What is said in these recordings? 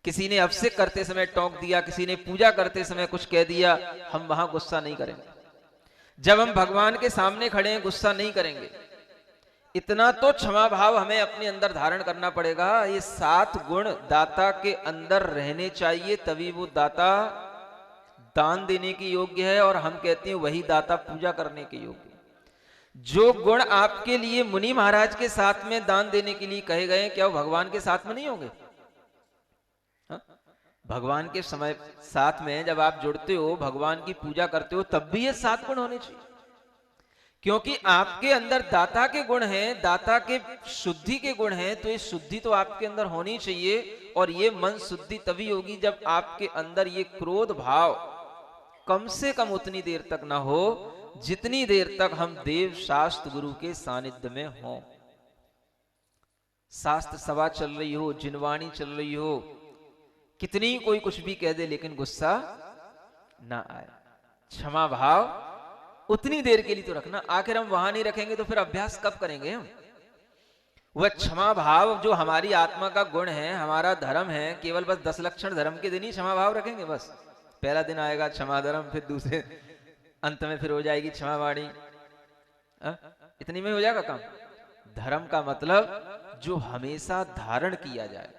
किसी ने अभिषेक करते समय टोक दिया, किसी ने पूजा करते समय कुछ कह दिया, हम वहां गुस्सा नहीं करेंगे। जब हम भगवान के सामने खड़े हैं गुस्सा नहीं करेंगे। इतना तो क्षमा भाव हमें अपने अंदर धारण करना पड़ेगा। ये 7 गुण दाता के अंदर रहने चाहिए, तभी वो दाता दान देने के योग्य है, और हम कहते हैं वही दाता पूजा करने के योग्य है। जो गुण आपके लिए मुनि महाराज के साथ में दान देने के लिए कहे गए, क्या वो भगवान के साथ में नहीं होंगे? हा? भगवान के समय साथ में जब आप जुड़ते हो, भगवान की पूजा करते हो, तब भी ये 7 गुण होने चाहिए, क्योंकि आपके अंदर दाता के गुण हैं, दाता के शुद्धि के गुण हैं, तो ये शुद्धि तो आपके अंदर होनी चाहिए। और ये मन शुद्धि तभी होगी जब आपके अंदर ये क्रोध भाव कम से कम उतनी देर तक ना हो जितनी देर तक हम देव शास्त्र गुरु के सानिध्य में हों। शास्त्र सभा चल रही हो, जिनवाणी चल रही हो, कितनी कोई कुछ भी कह दे, लेकिन गुस्सा ना आए, क्षमा भाव उतनी देर के लिए तो रखना। आखिर हम वहां नहीं रखेंगे तो फिर अभ्यास कब करेंगे हम? वह क्षमा भाव जो हमारी आत्मा का गुण है, हमारा धर्म है, केवल बस 10 लक्षण धर्म के दिन ही क्षमा भाव रखेंगे। बस पहला दिन आएगा क्षमा धर्म, फिर दूसरे अंत में फिर हो जाएगी क्षमा वाणी, इतनी में हो जाएगा काम? धर्म का मतलब जो हमेशा धारण किया जाए।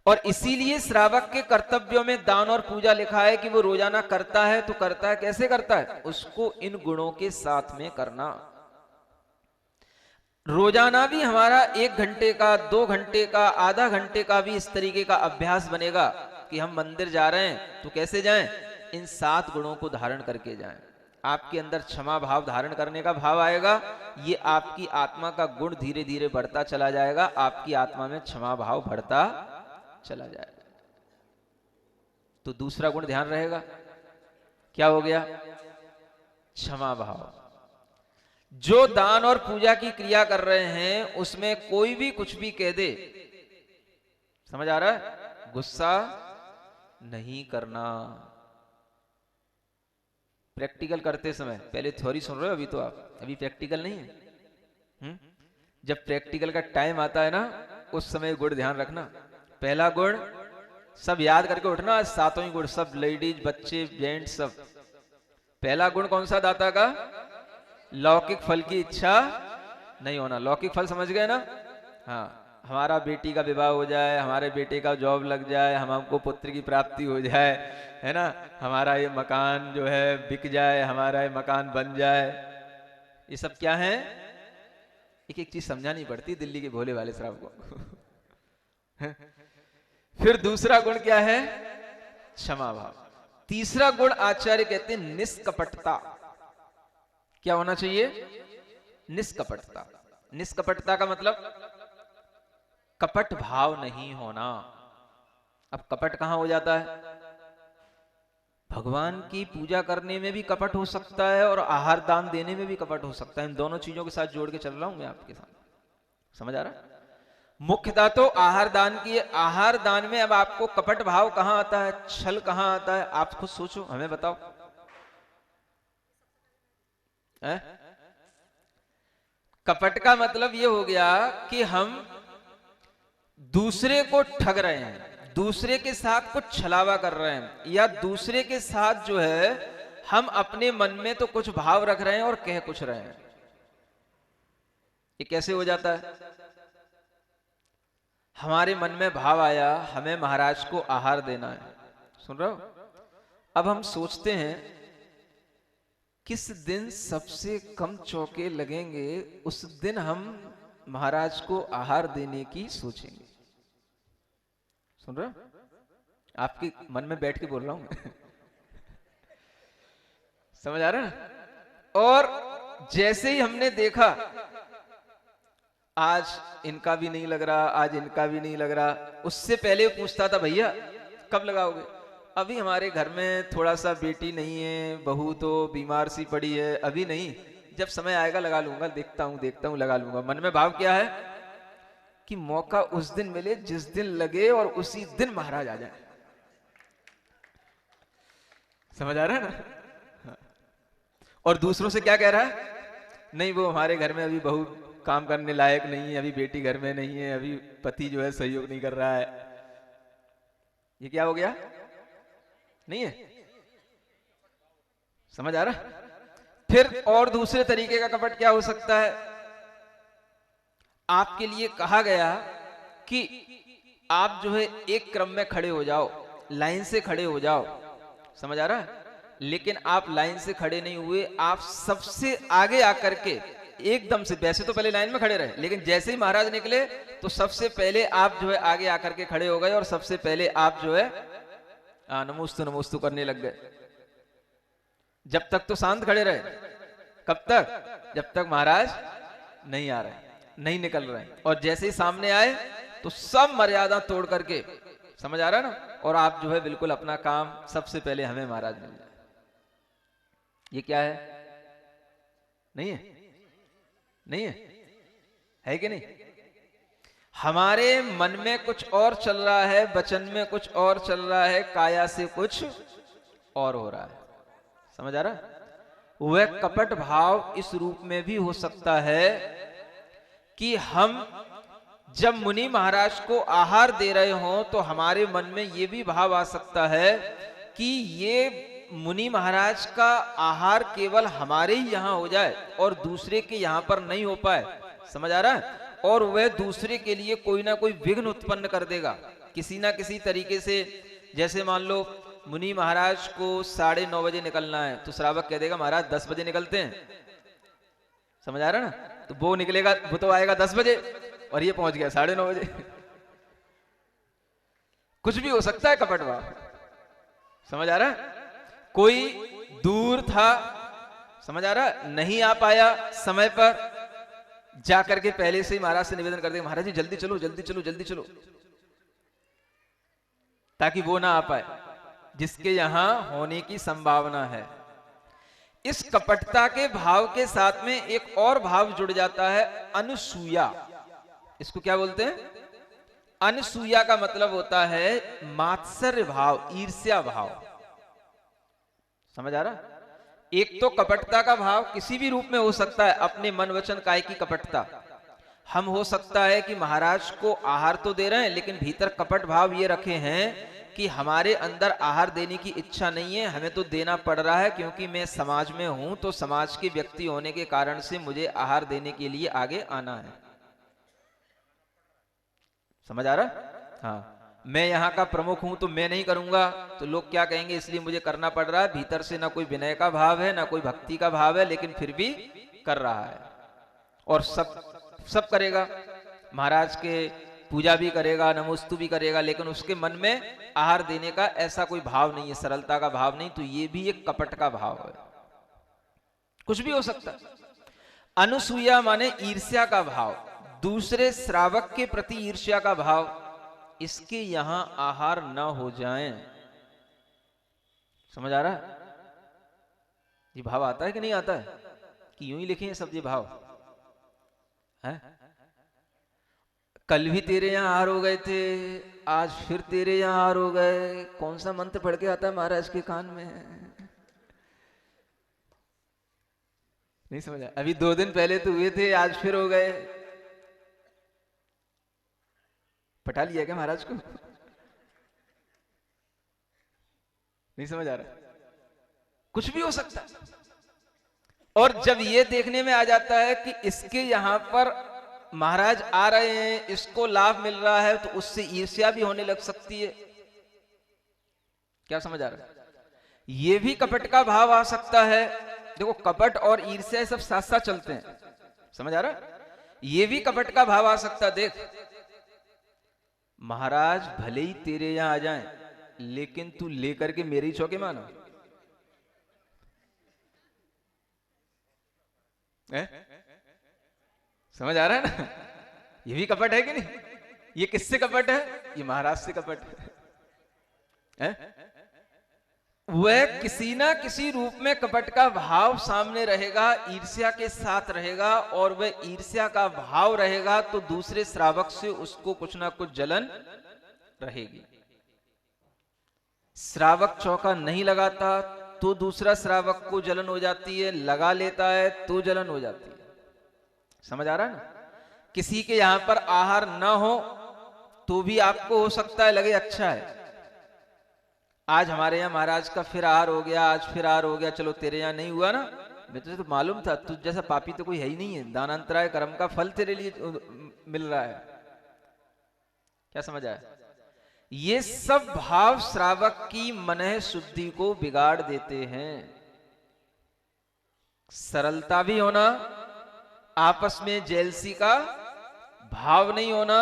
और इसीलिए श्रावक के कर्तव्यों में दान और पूजा लिखा है कि वो रोजाना करता है। तो करता है, कैसे करता है? उसको इन गुणों के साथ में करना। रोजाना भी हमारा 1 घंटे का, 2 घंटे का, आधा घंटे का भी इस तरीके का अभ्यास बनेगा कि हम मंदिर जा रहे हैं तो कैसे जाएं? इन 7 गुणों को धारण करके जाएं। आपके अंदर क्षमा भाव धारण करने का भाव आएगा, ये आपकी आत्मा का गुण धीरे धीरे बढ़ता चला जाएगा, आपकी आत्मा में क्षमा भाव बढ़ता चला जाएगा। तो दूसरा गुण ध्यान रहेगा, क्या हो गया? क्षमा भाव। जो दान और पूजा की क्रिया कर रहे हैं उसमें कोई भी कुछ भी कह दे, समझ आ रहा है? गुस्सा नहीं करना। प्रैक्टिकल करते समय, पहले थ्योरी सुन रहे हो, अभी तो आप अभी प्रैक्टिकल नहीं है। जब प्रैक्टिकल का टाइम आता है ना, उस समय गुण ध्यान रखना। पहला गुण सब याद करके उठना, 7 ही गुण, सब लेडीज, बच्चे, जेंट्स, सब। पहला गुण कौन सा दाता का? लौकिक फल की इच्छा नहीं होना। लौकिक फल समझ गए ना? हाँ, हमारा बेटी का विवाह हो जाए, हमारे बेटे का जॉब लग जाए, हमको पुत्र की प्राप्ति हो जाए, है ना, हमारा ये मकान जो है बिक जाए, हमारा ये मकान बन जाए, ये सब क्या है? एक एक चीज समझानी पड़ती दिल्ली के भोले वाले साहब को। फिर दूसरा गुण क्या है? क्षमा भाव। तीसरा गुण आचार्य कहते हैं निष्कपटता। क्या होना चाहिए? निष्कपटता। निष्कपटता का मतलब कपट भाव नहीं होना। अब कपट कहां हो जाता है? भगवान की पूजा करने में भी कपट हो सकता है और आहार दान देने में भी कपट हो सकता है। इन दोनों चीजों के साथ जोड़ के चल रहा हूं मैं आपके साथ, समझ आ रहा है? मुख्यतः तो आहार दान की। आहार दान में अब आपको कपट भाव कहां आता है, छल कहां आता है, आप खुद सोचो, हमें बताओ। कपट का मतलब ये हो गया कि हम दूसरे को ठग रहे हैं, दूसरे के साथ कुछ छलावा कर रहे हैं, या दूसरे के साथ जो है हम अपने मन में तो कुछ भाव रख रहे हैं और कह कुछ रहे हैं। ये कैसे हो जाता है? हमारे मन में भाव आया, हमें महाराज को आहार देना है, सुन रहे हो? अब हम सोचते हैं किस दिन सबसे कम चौके लगेंगे, उस दिन हम महाराज को आहार देने की सोचेंगे। सुन रहे हो? आपके मन में बैठ के बोल रहा हूं। समझ आ रहा है? और जैसे ही हमने देखा आज इनका भी नहीं लग रहा, आज इनका भी नहीं लग रहा, उससे पहले पूछता था भैया कब लगाओगे? अभी हमारे घर में थोड़ा सा बेटी नहीं है, बहू तो बीमार सी पड़ी है, अभी नहीं, जब समय आएगा लगा लूंगा, देखता हूं लगा लूंगा। मन में भाव क्या है कि मौका उस दिन मिले जिस दिन लगे और उसी दिन महाराज आ जाए। समझ आ रहा है ना? और दूसरों से क्या कह रहा है? नहीं, वो हमारे घर में अभी बहू काम करने लायक नहीं है, अभी बेटी घर में नहीं है, अभी पति जो है सहयोग नहीं कर रहा है। ये क्या हो गया? नहीं है? समझ आ रहा? फिर और दूसरे तरीके का कपट क्या हो सकता है? आपके लिए कहा गया कि आप जो है एक क्रम में खड़े हो जाओ, लाइन से खड़े हो जाओ। समझ आ रहा है? लेकिन आप लाइन से खड़े नहीं हुए, आप सबसे आगे आकर के एकदम से, वैसे तो पहले लाइन में खड़े रहे, लेकिन जैसे ही महाराज निकले तो सबसे पहले आप जो है आगे आकर के खड़े हो गए और सबसे पहले आप जो है नमोस्तु नमोस्तु करने लग गए। जब तक तो शांत खड़े रहे। कब तक? जब तक महाराज नहीं आ रहे, नहीं निकल रहे। और जैसे ही सामने आए तो सब मर्यादा तोड़ करके, समझ आ रहा है ना, और आप जो है बिल्कुल अपना काम, सबसे पहले हमें महाराज मिल जाए। ये क्या है? नहीं है? नहीं है कि नहीं? हमारे मन में कुछ और चल रहा है, वचन में कुछ और चल रहा है, काया से कुछ और हो रहा है। समझ आ रहा है? वह कपट भाव इस रूप में भी हो सकता है कि हम जब मुनि महाराज को आहार दे रहे हों तो हमारे मन में यह भी भाव आ सकता है कि ये मुनि महाराज का आहार केवल हमारे ही यहां हो जाए और दूसरे के यहां पर नहीं हो पाए। समझ आ रहा है? और वह दूसरे के लिए कोई ना कोई विघ्न उत्पन्न कर देगा किसी ना किसी तरीके से। जैसे मान लो मुनि महाराज को 9:30 बजे निकलना है, तो श्रावक कह देगा महाराज 10 बजे निकलते हैं। समझ आ रहा है ना? तो वो निकलेगा, वो तो आएगा 10 बजे और ये पहुंच गया 9:30 बजे। कुछ भी हो सकता है कपट भाव। समझ आ रहा है? कोई दूर था, समझ आ रहा है, नहीं आ पाया समय पर, जाकर के पहले से ही महाराज से निवेदन कर देगा महाराज जी जल्दी चलो जल्दी चलो जल्दी चलो, ताकि वो ना आ पाए जिसके यहां होने की संभावना है। इस कपटता के भाव के साथ में एक और भाव जुड़ जाता है, अनसूया। इसको क्या बोलते हैं? अनसूया का मतलब होता है मात्सर्य भाव, ईर्ष्या भाव। समझ आ रहा? एक तो कपटता का भाव किसी भी रूप में हो सकता है, अपने मन वचन काय की कपटता। हम हो सकता है कि महाराज को आहार तो दे रहे हैं लेकिन भीतर कपट भाव ये रखे हैं कि हमारे अंदर आहार देने की इच्छा नहीं है, हमें तो देना पड़ रहा है क्योंकि मैं समाज में हूं, तो समाज के व्यक्ति होने के कारण से मुझे आहार देने के लिए आगे आना है। समझ आ रहा? हाँ, मैं यहाँ का प्रमुख हूं तो मैं नहीं करूंगा तो लोग क्या कहेंगे, इसलिए मुझे करना पड़ रहा है। भीतर से ना कोई विनय का भाव है ना कोई भक्ति का भाव है, लेकिन फिर भी कर रहा है और सब करेगा। महाराज के पूजा भी करेगा, नमोस्तु भी करेगा, लेकिन उसके मन में आहार देने का ऐसा कोई भाव नहीं है, सरलता का भाव नहीं। तो ये भी एक कपट का भाव है। कुछ भी हो सकता है। अनुसूया माने ईर्ष्या का भाव, दूसरे श्रावक के प्रति ईर्ष्या का भाव, इसके यहां आहार न हो जाए। समझ आ रहा है? ये भाव आता है कि नहीं आता है? कि यूं ही लिखे हैं सब ये भाव है? कल भी तेरे यहां आहार हो गए थे, आज फिर तेरे यहां आहार हो गए। कौन सा मंत्र पढ़ के आता है महाराज के कान में? नहीं समझा? अभी 2 दिन पहले तो हुए थे, आज फिर हो गए। पटा लिया क्या महाराज को? नहीं समझ आ रहा? कुछ भी हो सकता है। और जब ये देखने में आ जाता है कि इसके यहां पर महाराज आ रहे हैं, इसको लाभ मिल रहा है, तो उससे ईर्ष्या भी होने लग सकती है। क्या समझ आ रहा है? ये भी कपट का भाव आ सकता है। देखो, कपट और ईर्ष्या सब साथ साथ चलते हैं। समझ आ रहा है? ये भी कपट का भाव आ सकता है। देख, महाराज भले ही तेरे यहां आ जाएं, लेकिन तू लेकर के मेरे ही चौके माना। समझ आ रहा है ना? ये भी कपट है कि नहीं? ये किससे कपट है? ये महाराज से कपट है। वह किसी ना किसी रूप में कपट का भाव सामने रहेगा, ईर्ष्या के साथ रहेगा, और वह ईर्ष्या का भाव रहेगा तो दूसरे श्रावक से उसको कुछ ना कुछ जलन रहेगी। श्रावक चौका नहीं लगाता तो दूसरा श्रावक को जलन हो जाती है, लगा लेता है तो जलन हो जाती है। समझ आ रहा है ना? किसी के यहां पर आहार ना हो तो भी आपको हो सकता है लगे अच्छा है, आज हमारे यहाँ महाराज का फिर आहार हो गया, आज फिर आहार हो गया, चलो तेरे यहाँ नहीं हुआ ना, मैं तुझे तो मालूम था, तुझ जैसा पापी तो कोई है ही नहीं है, दानांतराय कर्म का फल तेरे लिए मिल रहा है। क्या समझ आया? ये सब भाव श्रावक की मनः शुद्धि को बिगाड़ देते हैं। सरलता भी होना, आपस में जेलसी का भाव नहीं होना।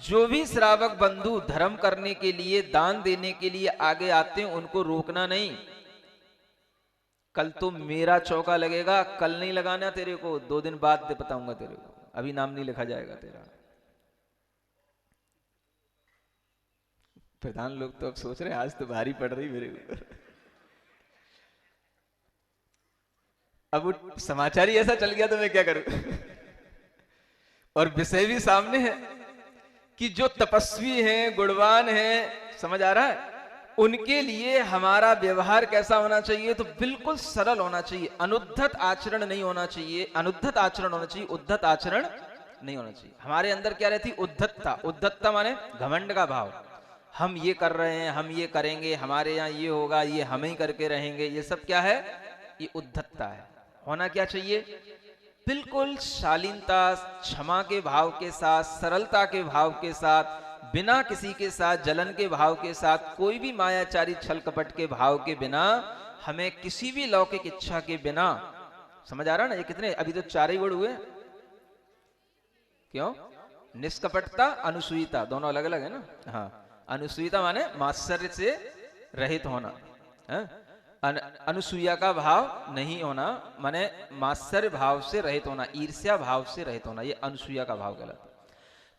जो भी श्रावक बंधु धर्म करने के लिए, दान देने के लिए आगे आते हैं, उनको रोकना नहीं। कल तो मेरा चौका लगेगा, कल नहीं लगाना तेरे को, 2 दिन बाद बताऊंगा तेरे को, अभी नाम नहीं लिखा जाएगा तेरा। प्रधान लोग तो अब सोच रहे हैं आज तो भारी पड़ रही मेरे ऊपर। अब वो समाचार ही ऐसा चल गया तो मैं क्या करूं। और विषय भी सामने है कि जो तपस्वी हैं, गुणवान हैं, समझ आ रहा है, उनके लिए हमारा व्यवहार कैसा होना चाहिए? तो बिल्कुल सरल होना चाहिए, अनुद्धत आचरण नहीं होना चाहिए, अनुद्धत आचरण होना चाहिए, उद्धत आचरण नहीं होना चाहिए। हमारे अंदर क्या रहती? उद्धतता। उद्धतता माने घमंड का भाव, हम ये कर रहे हैं, हम ये करेंगे, हमारे यहाँ ये होगा, ये हम ही करके रहेंगे, ये सब क्या है? ये उद्धतता है। होना क्या चाहिए? बिल्कुल शालीनता, क्षमा के भाव के साथ, सरलता के भाव के साथ, बिना किसी के साथ जलन के भाव के साथ, कोई भी मायाचारी छल कपट के भाव के बिना, हमें किसी भी लौकिक इच्छा के बिना। समझ आ रहा ना? ये कितने, अभी तो 4 ही गुण हुए। क्यों? निष्कपटता, अनुसूयिता, दोनों अलग अलग है ना। हाँ, अनुसूयिता माने मात्सर्य से रहित होना, अनुसूया का भाव नहीं होना, माने मात्सर्य भाव से रहित होना, ईर्ष्या भाव से रहित होना, ये अनुसूया का भाव कहलाता है।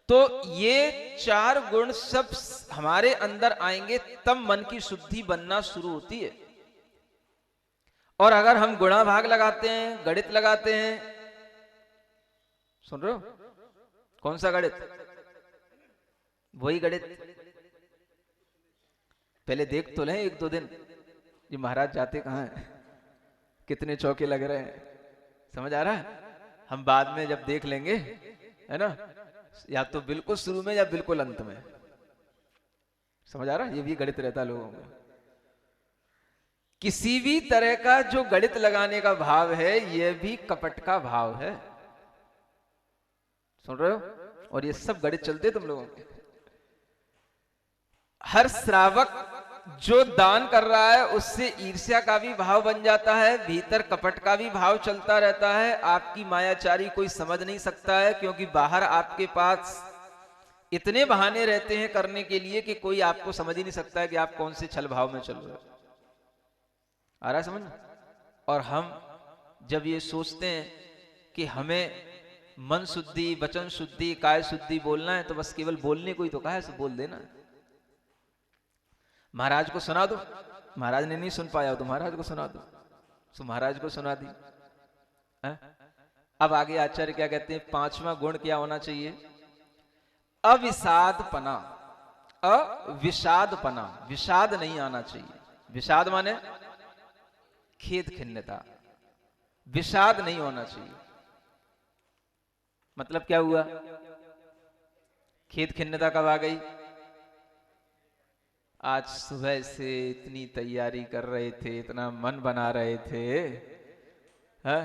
तो ये 4 गुण सब हमारे अंदर आएंगे तब मन की शुद्धि बनना शुरू होती है। और अगर हम गुणा भाग लगाते हैं, गणित लगाते हैं, सुन रहे हो? कौन सा गणित? वही गणित। पहले देख तो लें 1-2 दिन, ये महाराज जाते कहाँ हैं, कितने चौके लग रहे हैं, समझ आ रहा है? हम बाद में जब देख लेंगे, है ना, या तो बिल्कुल शुरू में या बिल्कुल अंत में। समझ आ रहा है? ये भी गणित रहता है लोगों में। किसी भी तरह का जो गणित लगाने का भाव है, यह भी कपट का भाव है। सुन रहे हो? और ये सब गणित चलते तुम लोगों के। हर श्रावक जो दान कर रहा है, उससे ईर्ष्या का भी भाव बन जाता है, भीतर कपट का भी भाव चलता रहता है। आपकी मायाचारी कोई समझ नहीं सकता है, क्योंकि बाहर आपके पास इतने बहाने रहते हैं करने के लिए कि कोई आपको समझ ही नहीं सकता है कि आप कौन से छल भाव में चल रहे हो। आ रहा है समझ? और हम जब ये सोचते हैं कि हमें मन शुद्धि, वचन शुद्धि, काय शुद्धि बोलना है, तो बस केवल बोलने को ही तो कहा है, सो बोल देना। महाराज को सुना दो, महाराज ने नहीं सुन पाया हो तो महाराज को सुना दो, सो महाराज को सुना दी। अब आगे आचार्य क्या कहते हैं? 5वां गुण क्या होना चाहिए? अविषादपना, अविषादपना, विषाद नहीं आना चाहिए। विषाद माने खेद खिन्नता, विषाद नहीं होना चाहिए। मतलब क्या हुआ? खेद खिन्नता कब आ गई? आज सुबह से इतनी तैयारी कर रहे थे, इतना मन बना रहे थे, है?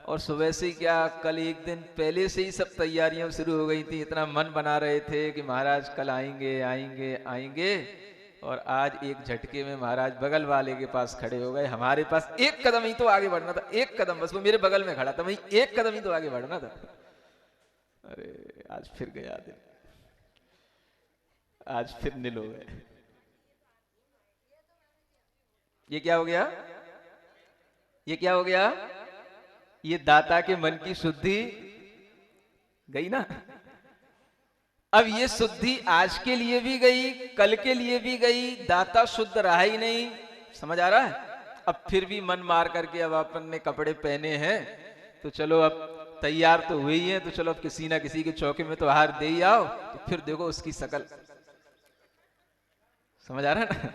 और सुबह से क्या, कल 1 दिन पहले से ही सब तैयारियां शुरू हो गई थी, इतना मन बना रहे थे कि महाराज कल आएंगे आएंगे आएंगे, और आज एक झटके में महाराज बगल वाले के पास खड़े हो गए। हमारे पास 1 कदम ही तो आगे बढ़ना था, 1 कदम बस, वो मेरे बगल में खड़ा था, वही 1 कदम ही तो आगे बढ़ना था। अरे आज फिर गया दिन, आज फिर नील हो गए। ये क्या हो गया? ये क्या हो गया? ये दाता के मन की शुद्धि गई ना। अब ये शुद्धि आज के लिए भी गई, कल के लिए भी गई, दाता शुद्ध रहा ही नहीं। समझ आ रहा है? अब फिर भी मन मार करके अब अपन ने कपड़े पहने हैं, तो चलो अब तैयार तो हुई है, तो चलो अब किसी ना किसी के चौके में तो आहार दे ही आओ, तो फिर देखो उसकी शकल। समझ आ रहा है ना?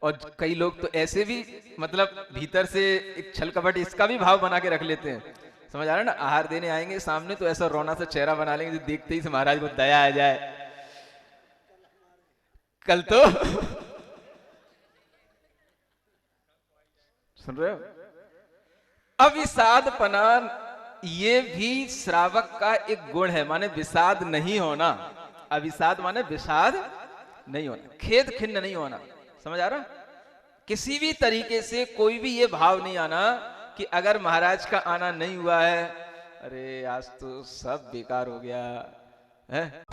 और कई लोग तो ऐसे भी मतलब भीतर से एक छल कपट इसका भी भाव बना के रख लेते हैं। समझ आ रहा है ना? आहार देने आएंगे सामने तो ऐसा रोना सा चेहरा बना लेंगे, देखते ही से महाराज को दया आ जाए। कल तो सुन रहे हो? अविषादपना ये भी श्रावक का एक गुण है, माने विषाद नहीं होना। अविषाद माने विषाद नहीं होना, खेद खिन्न नहीं होना। समझ आ रहा? किसी भी तरीके से कोई भी ये भाव नहीं आना कि अगर महाराज का आना नहीं हुआ है, अरे आज तो सब बेकार हो गया है।